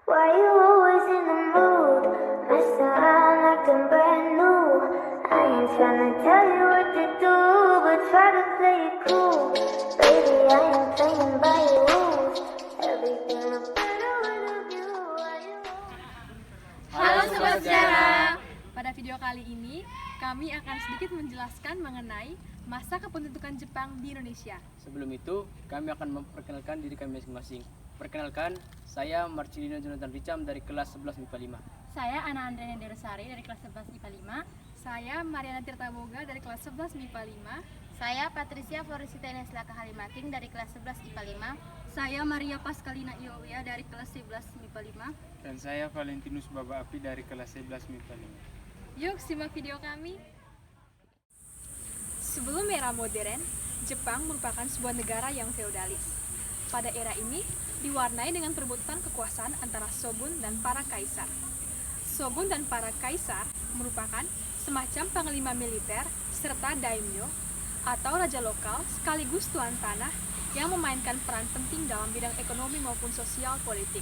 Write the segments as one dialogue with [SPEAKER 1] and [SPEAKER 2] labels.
[SPEAKER 1] Why you always in the mood? Mess around acting brand new. I ain't tryna tell you what to do, but try to play it cool. Baby, I ain't playing by your rules. Everything looks better with a view. Why you
[SPEAKER 2] Halo Sobat Sejarah.
[SPEAKER 3] Pada video kali ini, kami akan sedikit menjelaskan mengenai masa kependudukan Jepang di Indonesia.
[SPEAKER 2] Sebelum itu, kami akan memperkenalkan diri kami masing-masing. Perkenalkan, saya Marcelino Jonathan Richam dari kelas 11 MIPA 5.
[SPEAKER 4] Saya Ana Andriana Derosari dari kelas 11 IPA 5.
[SPEAKER 3] Saya Mariana Tirtaboga dari kelas 11 MIPA 5.
[SPEAKER 4] Saya Patricia Florisita Ineslaka Halimaking dari kelas 11 IPA 5.
[SPEAKER 5] Saya Maria Pascalina Iowia dari kelas 11 MIPA 5.
[SPEAKER 6] Dan saya Valentinus Baba Api dari kelas 11 MIPA 5.
[SPEAKER 3] Yuk simak video kami. Sebelum era modern, Jepang merupakan sebuah negara yang feodalis. Pada era ini, diwarnai dengan perebutan kekuasaan antara shogun dan para kaisar. Shogun dan para kaisar merupakan semacam panglima militer serta daimyo atau raja lokal sekaligus tuan tanah yang memainkan peran penting dalam bidang ekonomi maupun sosial politik.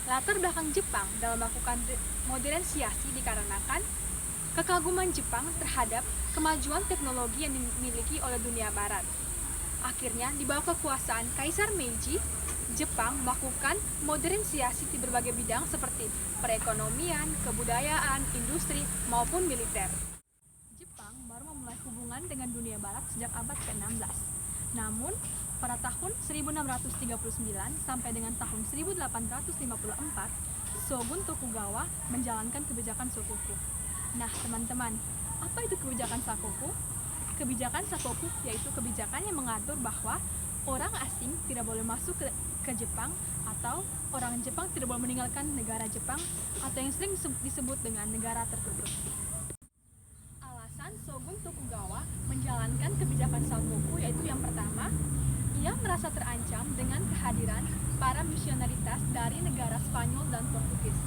[SPEAKER 3] Latar belakang Jepang dalam melakukan modernisasi dikarenakan kekaguman Jepang terhadap kemajuan teknologi yang dimiliki oleh dunia barat. Akhirnya, di bawah kekuasaan Kaisar Meiji, Jepang melakukan modernisasi di berbagai bidang seperti perekonomian, kebudayaan, industri, maupun militer. Jepang baru memulai hubungan dengan dunia barat sejak abad ke-16. Namun, pada tahun 1639 sampai dengan tahun 1854, Shogun Tokugawa menjalankan kebijakan Shokoku. Nah, teman-teman, apa itu kebijakan Sakoku? Kebijakan Sakoku yaitu kebijakan yang mengatur bahwa orang asing tidak boleh masuk ke Jepang atau orang Jepang tidak boleh meninggalkan negara Jepang atau yang sering disebut dengan negara tertutup. Alasan Shogun Tokugawa menjalankan kebijakan Sakoku yaitu yang pertama, ia merasa terancam dengan kehadiran para misioneritas dari negara Spanyol dan Portugis.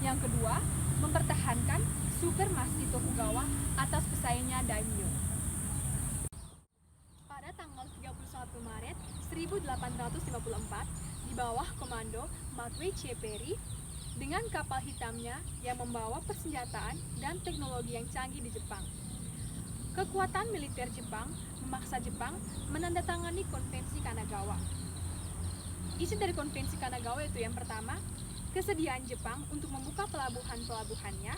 [SPEAKER 3] Yang kedua, mempertahankan supremasi Tokugawa atas pesaingnya daimyo. Pada tanggal 31 Maret 1854, di bawah komando Matvei C. Perry, dengan kapal hitamnya yang membawa persenjataan dan teknologi yang canggih di Jepang. Kekuatan militer Jepang memaksa Jepang menandatangani Konvensi Kanagawa. Isi dari Konvensi Kanagawa itu yang pertama, kesediaan Jepang untuk membuka pelabuhan-pelabuhannya.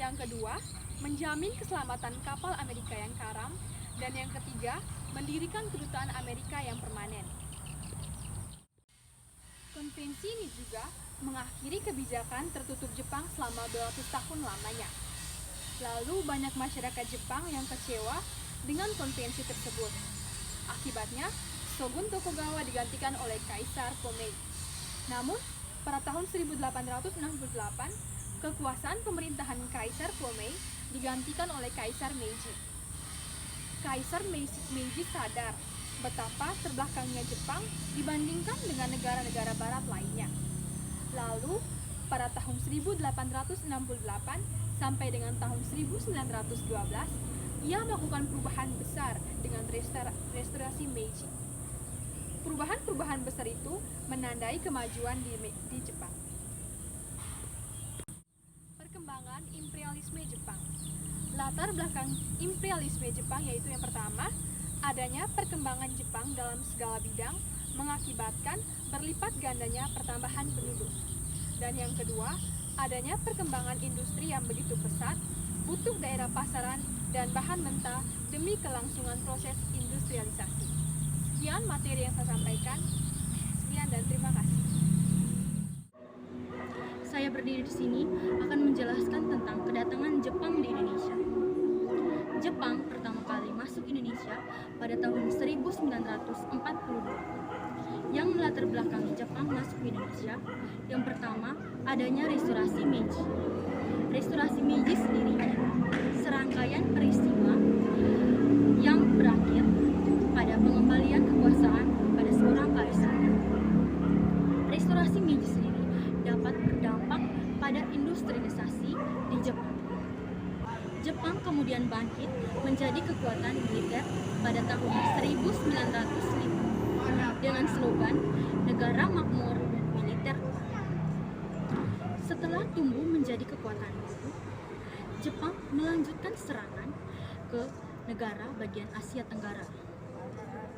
[SPEAKER 3] Yang kedua, menjamin keselamatan kapal Amerika yang karam. Dan yang ketiga, mendirikan kedutaan Amerika yang permanen. Konvensi ini juga mengakhiri kebijakan tertutup Jepang selama 200 tahun lamanya. Lalu banyak masyarakat Jepang yang kecewa dengan konvensi tersebut. Akibatnya, Shogun Tokugawa digantikan oleh Kaisar Komei. Namun, pada tahun 1868, kekuasaan pemerintahan Kaisar Komei digantikan oleh Kaisar Meiji. Kaisar Meiji sadar betapa terbelakangnya Jepang dibandingkan dengan negara-negara barat lainnya. Lalu, pada tahun 1868 sampai dengan tahun 1912, ia melakukan perubahan besar dengan restorasi Meiji. Perubahan-perubahan besar itu menandai kemajuan di Jepang. Perkembangan imperialisme Jepang. Latar belakang imperialisme Jepang yaitu yang pertama, adanya perkembangan Jepang dalam segala bidang mengakibatkan berlipat gandanya pertambahan penduduk. Dan yang kedua, adanya perkembangan industri yang begitu pesat, butuh daerah pasaran dan bahan mentah demi kelangsungan proses industrialisasi. Sekian materi yang saya sampaikan. Sekian dan terima kasih.
[SPEAKER 5] Saya berdiri di sini akan menjelaskan tentang kedatangan Jepang di Indonesia. Jepang pertama kali masuk Indonesia pada tahun 1942. Yang melatar belakangi Jepang masuk ke Indonesia, yang pertama adanya restorasi Meiji. Restorasi Meiji sendiri serangkaian peristiwa yang berakhir pada pengembalian kekuasaan pada seorang kaisar. Restorasi Meiji sendiri dapat berdampak pada industrialisasi di Jepang. Jepang kemudian bangkit menjadi kekuatan militer pada tahun 1905 dengan slogan Negara Makmur dan Militer. Setelah tumbuh menjadi kekuatan baru, Jepang melanjutkan serangan ke negara bagian Asia Tenggara,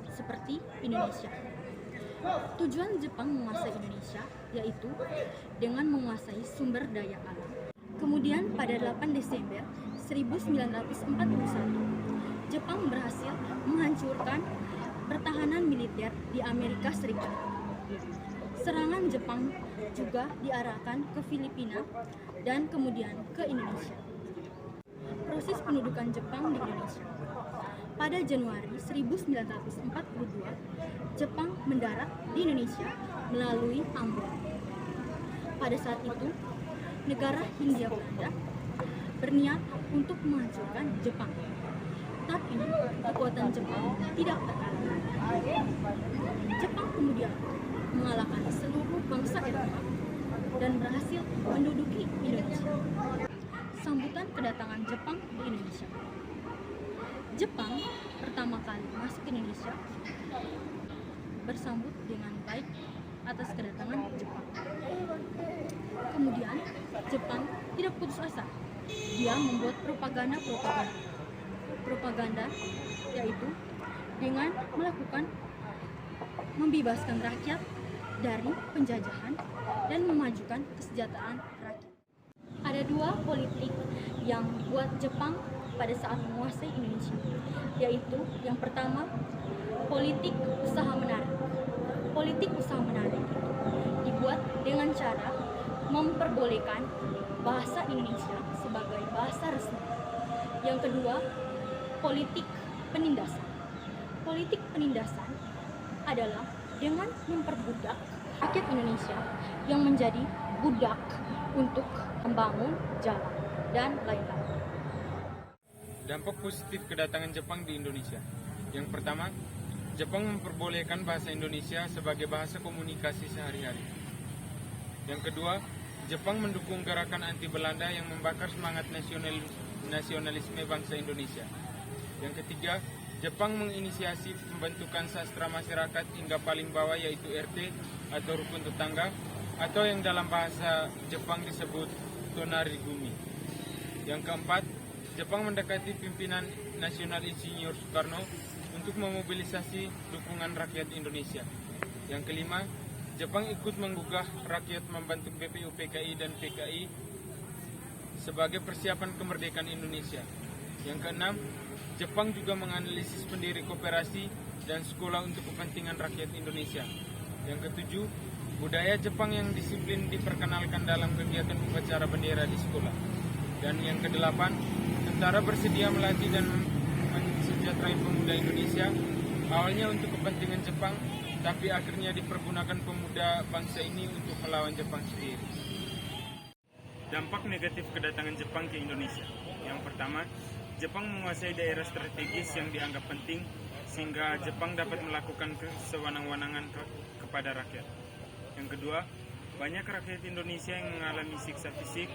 [SPEAKER 5] seperti Indonesia. Tujuan Jepang menguasai Indonesia yaitu dengan menguasai sumber daya alam. Kemudian pada 8 Desember 1941, Jepang berhasil menghancurkan pertahanan militer di Amerika Serikat. Serangan Jepang juga diarahkan ke Filipina dan kemudian ke Indonesia. Proses pendudukan Jepang di Indonesia. Pada Januari 1942, Jepang mendarat di Indonesia melalui Ambon. Pada saat itu, negara Hindia Belanda berniat untuk menghancurkan Jepang. Tapi kekuatan Jepang tidak terkalahkan. Jepang kemudian mengalahkan seluruh bangsa Eropa dan berhasil menduduki Indonesia. Sambutan kedatangan Jepang di Indonesia. Jepang pertama kali masuk ke Indonesia bersambut dengan baik atas kedatangan Jepang. Kemudian Jepang tidak putus asa. Dia membuat propaganda yaitu dengan melakukan membebaskan rakyat dari penjajahan dan memajukan kesejahteraan rakyat. Ada dua politik yang buat Jepang pada saat menguasai Indonesia, yaitu yang pertama, politik usaha menarik. Politik usaha menarik itu dibuat dengan cara memperbolehkan bahasa Indonesia sebagai bahasa resmi. Yang kedua, politik penindasan. Politik penindasan adalah dengan memperbudak rakyat Indonesia yang menjadi budak untuk membangun jalan dan lain-lain.
[SPEAKER 6] Dampak positif kedatangan Jepang di Indonesia. Yang pertama, Jepang memperbolehkan bahasa Indonesia sebagai bahasa komunikasi sehari-hari. Yang kedua, Jepang mendukung gerakan anti Belanda yang membakar semangat nasionalisme bangsa Indonesia. Yang ketiga, Jepang menginisiasi pembentukan sastra masyarakat hingga paling bawah yaitu RT atau rukun tetangga, atau yang dalam bahasa Jepang disebut tonarigumi. Yang keempat, Jepang mendekati pimpinan Nasional Insinyur Soekarno untuk memobilisasi dukungan rakyat Indonesia. Yang kelima, Jepang ikut menggugah rakyat membentuk BPU PKI dan PKI sebagai persiapan kemerdekaan Indonesia. Yang keenam, Jepang juga menganalisis pendiri koperasi dan sekolah untuk kepentingan rakyat Indonesia. Yang ketujuh, budaya Jepang yang disiplin diperkenalkan dalam kegiatan upacara bendera di sekolah. Dan yang kedelapan, tentara bersedia melatih dan mensejahterakan pemuda Indonesia, awalnya untuk kepentingan Jepang, tapi akhirnya dipergunakan pemuda bangsa ini untuk melawan Jepang sendiri. Dampak negatif kedatangan Jepang ke Indonesia. Yang pertama, Jepang menguasai daerah strategis yang dianggap penting, sehingga Jepang dapat melakukan sewenang-wenangan kepada rakyat. Yang kedua, banyak rakyat Indonesia yang mengalami siksa fisik,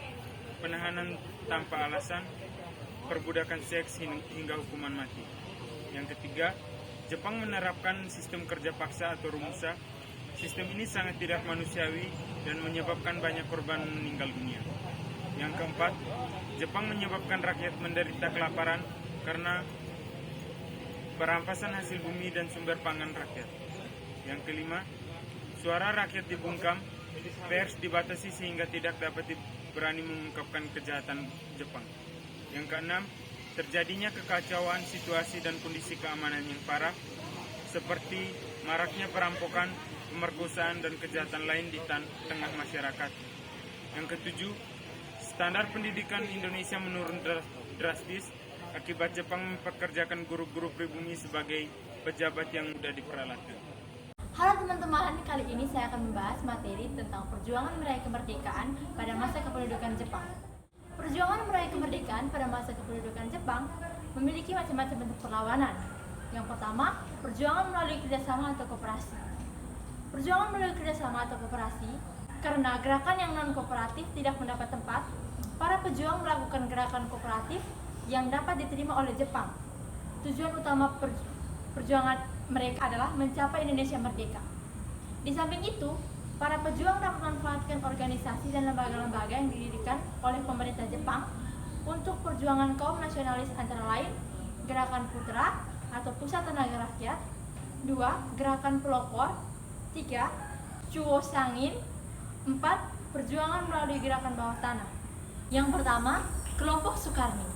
[SPEAKER 6] penahanan tanpa alasan, perbudakan seks hingga hukuman mati. Yang ketiga, Jepang menerapkan sistem kerja paksa atau rumusa. Sistem ini sangat tidak manusiawi dan menyebabkan banyak korban meninggal dunia. Yang keempat, Jepang menyebabkan rakyat menderita kelaparan karena perampasan hasil bumi dan sumber pangan rakyat. Yang kelima, suara rakyat dibungkam, pers dibatasi sehingga tidak dapat berani mengungkapkan kejahatan Jepang. Yang keenam, terjadinya kekacauan situasi dan kondisi keamanan yang parah, seperti maraknya perampokan, pemerkosaan, dan kejahatan lain di tengah masyarakat. Yang ketujuh, standar pendidikan Indonesia menurun drastis akibat Jepang mempekerjakan guru-guru pribumi sebagai pejabat yang mudah diperalatkan.
[SPEAKER 7] Halo teman-teman, kali ini saya akan membahas materi tentang perjuangan meraih kemerdekaan pada masa kependudukan Jepang. Perjuangan meraih kemerdekaan pada masa kependudukan Jepang memiliki macam-macam bentuk perlawanan. Yang pertama, perjuangan melalui kerjasama atau koperasi. Perjuangan melalui kerjasama atau koperasi, karena gerakan yang non-kooperatif tidak mendapat tempat, para pejuang melakukan gerakan kooperatif yang dapat diterima oleh Jepang. Tujuan utama perjuangan mereka adalah mencapai Indonesia merdeka. Di samping itu, Para pejuang dapat memanfaatkan organisasi dan lembaga-lembaga yang didirikan oleh pemerintah Jepang untuk perjuangan kaum nasionalis, antara lain Gerakan Putra atau Pusat Tenaga Rakyat, 2. Gerakan Pelopor, 3. Chuo Sangin, 4. Perjuangan melalui gerakan bawah tanah. Yang pertama, kelompok Sukarni.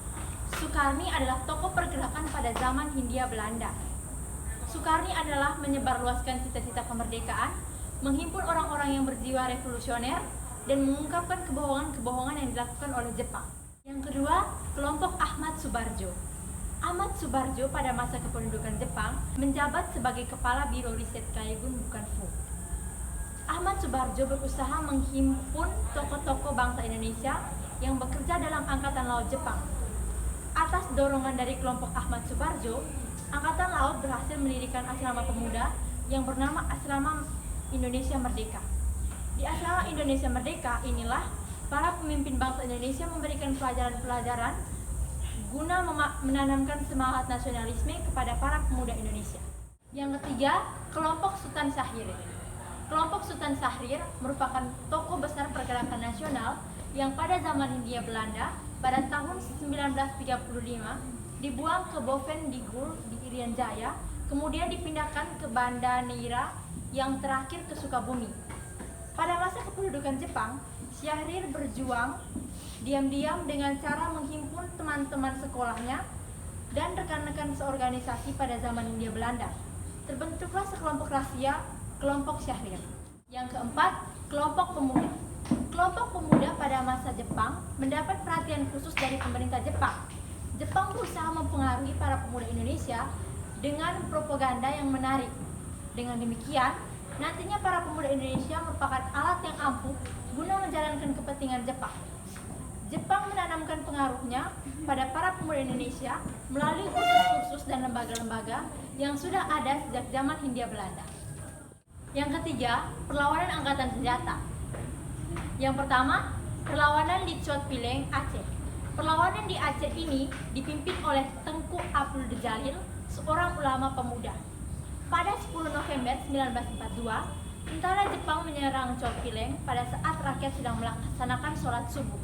[SPEAKER 7] Sukarni adalah tokoh pergerakan pada zaman Hindia Belanda. Sukarni adalah menyebarluaskan cita-cita kemerdekaan, menghimpun orang-orang yang berjiwa revolusioner, dan mengungkapkan kebohongan-kebohongan yang dilakukan oleh Jepang. Yang kedua, kelompok Ahmad Subarjo. Ahmad Subarjo pada masa kependudukan Jepang menjabat sebagai Kepala Biro Riset Kaigun Bukanfu. Ahmad Subarjo berusaha menghimpun tokoh-tokoh bangsa Indonesia yang bekerja dalam Angkatan Laut Jepang. Atas dorongan dari kelompok Ahmad Subarjo, Angkatan Laut berhasil mendirikan asrama pemuda yang bernama Asrama Indonesia Merdeka. Di Asrama Indonesia Merdeka inilah para pemimpin bangsa Indonesia memberikan pelajaran-pelajaran guna menanamkan semangat nasionalisme kepada para pemuda Indonesia. Yang ketiga, kelompok Sultan Syahrir. Kelompok Sultan Syahrir merupakan tokoh besar pergerakan nasional yang pada zaman Hindia Belanda pada tahun 1935 dibuang ke Bovendigul di Irian Jaya, kemudian dipindahkan ke Banda Neira yang terakhir ke Sukabumi. Pada masa kependudukan Jepang, Syahrir berjuang diam-diam dengan cara menghimpun teman-teman sekolahnya dan rekan-rekan seorganisasi pada zaman Hindia Belanda. Terbentuklah sekelompok rahasia, kelompok Syahrir. Yang keempat, kelompok pemuda. Kelompok pemuda pada masa Jepang mendapat perhatian khusus dari pemerintah Jepang. Jepang berusaha mempengaruhi para pemuda Indonesia dengan propaganda yang menarik. Dengan demikian, nantinya para pemuda Indonesia merupakan alat yang ampuh guna menjalankan kepentingan Jepang. Jepang menanamkan pengaruhnya pada para pemuda Indonesia melalui kursus-kursus dan lembaga-lembaga yang sudah ada sejak zaman Hindia Belanda. Yang ketiga, perlawanan angkatan senjata. Yang pertama, perlawanan di Chot Pileng, Aceh. Perlawanan di Aceh ini dipimpin oleh Tengku Abdul Jalil, seorang ulama pemuda. Pada 10 November 1942, tentara Jepang menyerang Chot Pileng pada saat rakyat sedang melaksanakan sholat subuh.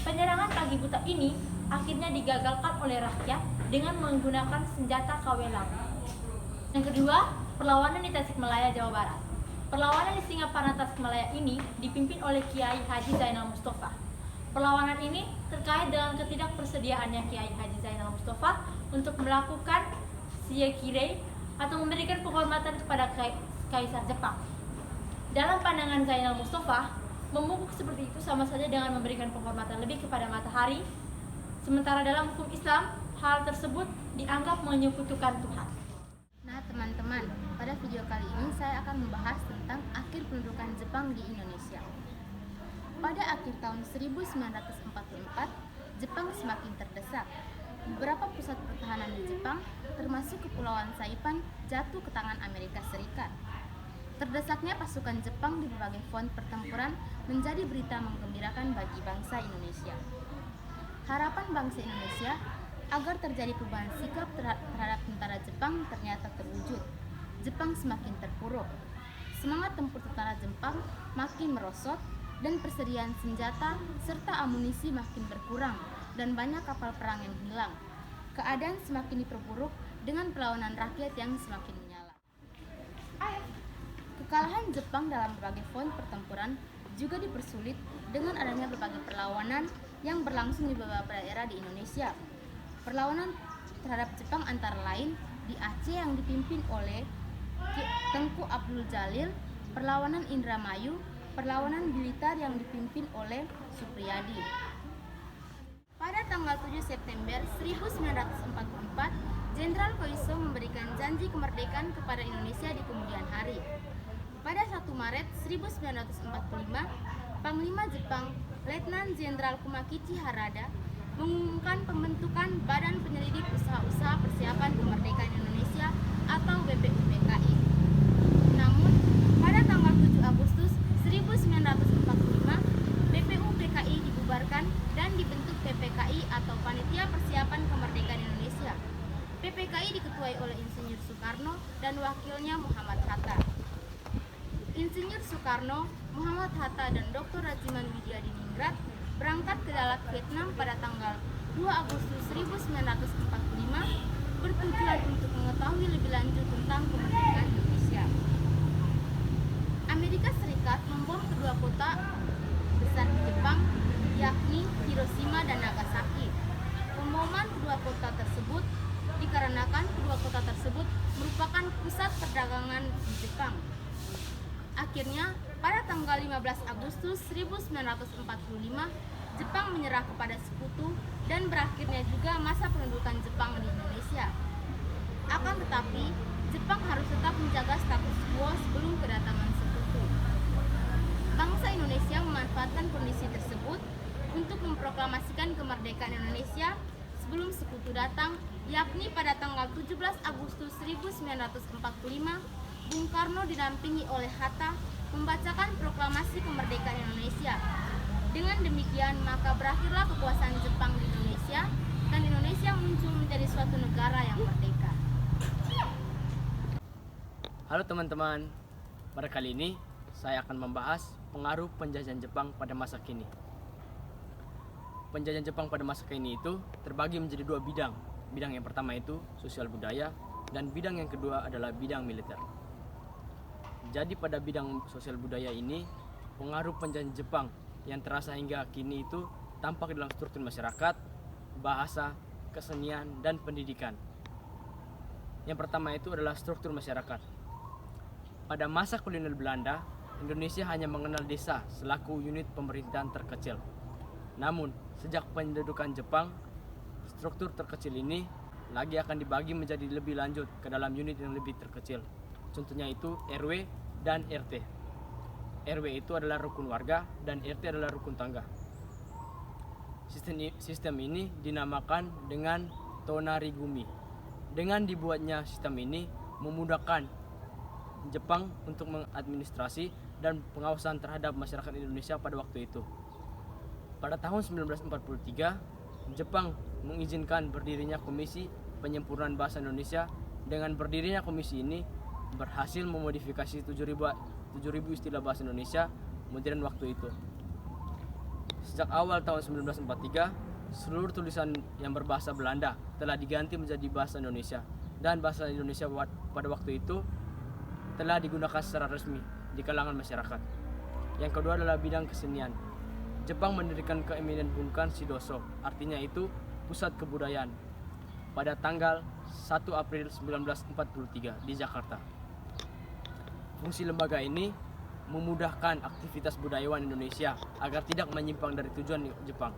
[SPEAKER 7] Penyerangan pagi buta ini akhirnya digagalkan oleh rakyat dengan menggunakan senjata KW-LAM. Yang kedua, perlawanan di Tasikmalaya, Jawa Barat. Perlawanan di Singaparna Tasikmalaya ini dipimpin oleh Kiai Haji Zainal Mustafa. Perlawanan ini terkait dengan ketidakpersediaannya Kiai Haji Zainal Mustafa untuk melakukan siyekirei atau memberikan penghormatan kepada Kaisar Jepang. Dalam pandangan Zainal Mustafa, membungkuk seperti itu sama saja dengan memberikan penghormatan lebih kepada matahari, sementara dalam hukum Islam, hal tersebut dianggap menyekutukan Tuhan.
[SPEAKER 4] Nah teman-teman, pada video kali ini saya akan membahas tentang akhir pendudukan Jepang di Indonesia. Pada akhir tahun 1944, Jepang semakin terdesak. Beberapa pusat pertahanan di Jepang, termasuk Kepulauan Saipan, jatuh ke tangan Amerika Serikat. Terdesaknya pasukan Jepang di berbagai front pertempuran menjadi berita menggembirakan bagi bangsa Indonesia. Harapan bangsa Indonesia agar terjadi perubahan sikap terhadap tentara Jepang ternyata terwujud. Jepang semakin terpuruk. Semangat tempur tentara Jepang makin merosot dan persediaan senjata serta amunisi makin berkurang dan banyak kapal perang yang hilang. Keadaan semakin diperburuk dengan perlawanan rakyat yang semakin menyala. Kekalahan Jepang dalam berbagai front pertempuran juga dipersulit dengan adanya berbagai perlawanan yang berlangsung di beberapa daerah di Indonesia. Perlawanan terhadap Jepang antara lain di Aceh yang dipimpin oleh Tengku Abdul Jalil, perlawanan Indramayu, perlawanan Blitar yang dipimpin oleh Supriyadi. Pada tanggal 7 September 1944, Jenderal Koiso memberikan janji kemerdekaan kepada Indonesia di kemudian hari. Pada 1 Maret 1945, Panglima Jepang, Letnan Jenderal Kumakichi Harada, mengumumkan pembentukan Badan Penyelidik Usaha-Usaha Persiapan Kemerdekaan Indonesia atau BPUPKI. Namun, pada tanggal 7 Agustus 1945, BPUPKI dibubarkan dan dibentuk PPKI atau Panitia Persiapan Kemerdekaan Indonesia. PPKI diketuai oleh Insinyur Soekarno dan wakilnya Muhammad Hatta. Insinyur Soekarno, Muhammad Hatta, dan Dr. Rajiman Widya berangkat ke Dalat, Vietnam pada tanggal 2 Agustus 1945 bertujuan untuk mengetahui lebih lanjut tentang kemerdekaan Indonesia. Amerika Serikat membom kedua kota besar di Jepang, yakni Hiroshima dan Nagasaki. Pemboman kedua kota tersebut dikarenakan kedua kota tersebut merupakan pusat perdagangan di Jepang. Akhirnya, pada tanggal 15 Agustus 1945, Jepang menyerah kepada sekutu dan berakhirnya juga masa pendudukan Jepang di Indonesia. Akan tetapi, Jepang harus tetap menjaga status quo sebelum kedatangan sekutu. Bangsa Indonesia memanfaatkan kondisi tersebut untuk memproklamasikan kemerdekaan Indonesia sebelum sekutu datang, yakni pada tanggal 17 Agustus 1945, Bung Karno didampingi oleh Hatta membacakan proklamasi kemerdekaan Indonesia. Dengan demikian, maka berakhirlah kekuasaan Jepang di Indonesia dan Indonesia muncul menjadi suatu negara yang merdeka.
[SPEAKER 2] Halo teman-teman, pada kali ini saya akan membahas pengaruh penjajahan Jepang pada masa kini. Penjajahan Jepang pada masa kini itu terbagi menjadi dua bidang. Bidang yang pertama itu sosial budaya dan bidang yang kedua adalah bidang militer. Jadi pada bidang sosial budaya ini, pengaruh penjajahan Jepang yang terasa hingga kini itu tampak dalam struktur masyarakat, bahasa, kesenian, dan pendidikan. Yang pertama itu adalah struktur masyarakat. Pada masa kolonial Belanda, Indonesia hanya mengenal desa selaku unit pemerintahan terkecil. Namun, sejak pendudukan Jepang, struktur terkecil ini lagi akan dibagi menjadi lebih lanjut ke dalam unit yang lebih terkecil. Contohnya itu RW dan RT. RW itu adalah rukun warga dan RT adalah rukun tangga. Sistem ini dinamakan dengan Tonarigumi. Dengan dibuatnya sistem ini memudahkan Jepang untuk mengadministrasi dan pengawasan terhadap masyarakat Indonesia pada waktu itu. Pada tahun 1943, Jepang mengizinkan berdirinya Komisi Penyempurnaan Bahasa Indonesia. Dengan berdirinya komisi ini berhasil memodifikasi 7.000 istilah bahasa Indonesia modern waktu itu. Sejak awal tahun 1943, seluruh tulisan yang berbahasa Belanda telah diganti menjadi bahasa Indonesia, dan bahasa Indonesia pada waktu itu telah digunakan secara resmi di kalangan masyarakat. Yang kedua adalah bidang kesenian. Jepang mendirikan Keiminen Bunkan Shidoso, artinya itu pusat kebudayaan, pada tanggal 1 April 1943 di Jakarta. Fungsi lembaga ini memudahkan aktivitas budayawan Indonesia agar tidak menyimpang dari tujuan Jepang.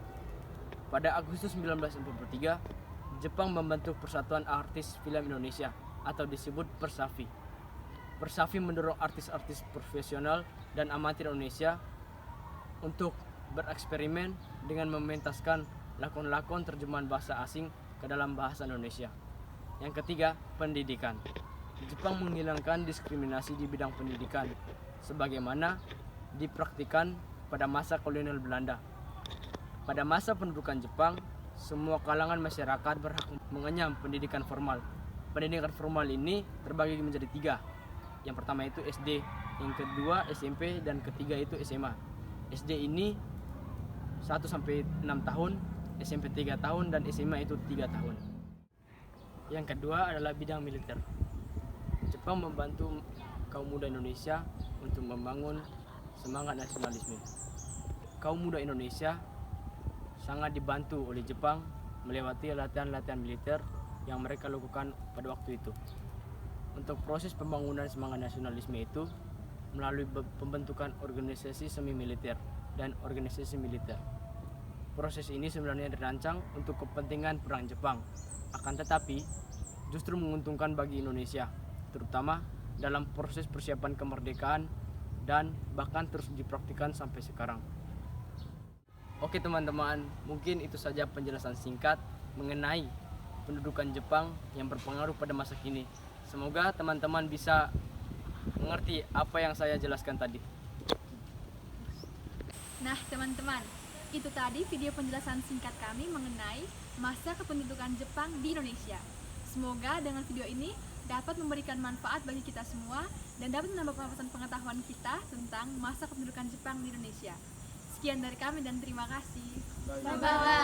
[SPEAKER 2] Pada Agustus 1943, Jepang membentuk Persatuan Artis Film Indonesia atau disebut Persafi. Persafi mendorong artis-artis profesional dan amatir Indonesia untuk bereksperimen dengan mementaskan lakon-lakon terjemahan bahasa asing ke dalam bahasa Indonesia. Yang ketiga, pendidikan. Jepang menghilangkan diskriminasi di bidang pendidikan sebagaimana dipraktikkan pada masa kolonial Belanda. Pada masa pendudukan Jepang, semua kalangan masyarakat berhak mengenyam pendidikan formal. Pendidikan formal ini terbagi menjadi 3. Yang pertama itu SD, yang kedua SMP, dan ketiga itu SMA. SD ini 1-6 tahun, SMP 3 tahun, dan SMA itu 3 tahun. Yang kedua adalah bidang militer. Jepang membantu kaum muda Indonesia untuk membangun semangat nasionalisme. Kaum muda Indonesia sangat dibantu oleh Jepang melewati latihan-latihan militer yang mereka lakukan pada waktu itu. Untuk proses pembangunan semangat nasionalisme itu melalui pembentukan organisasi semi militer dan organisasi militer. Proses ini sebenarnya dirancang untuk kepentingan perang Jepang, akan tetapi justru menguntungkan bagi Indonesia, terutama dalam proses persiapan kemerdekaan dan bahkan terus dipraktikkan sampai sekarang. Oke teman-teman, mungkin itu saja penjelasan singkat mengenai pendudukan Jepang yang berpengaruh pada masa kini. Semoga teman-teman bisa mengerti apa yang saya jelaskan tadi.
[SPEAKER 3] Nah teman-teman, itu tadi video penjelasan singkat kami mengenai masa kependudukan Jepang di Indonesia. Semoga dengan video ini dapat memberikan manfaat bagi kita semua dan dapat menambah wawasan pengetahuan kita tentang masa kependudukan Jepang di Indonesia. Sekian dari kami dan terima kasih.
[SPEAKER 7] Bye-bye.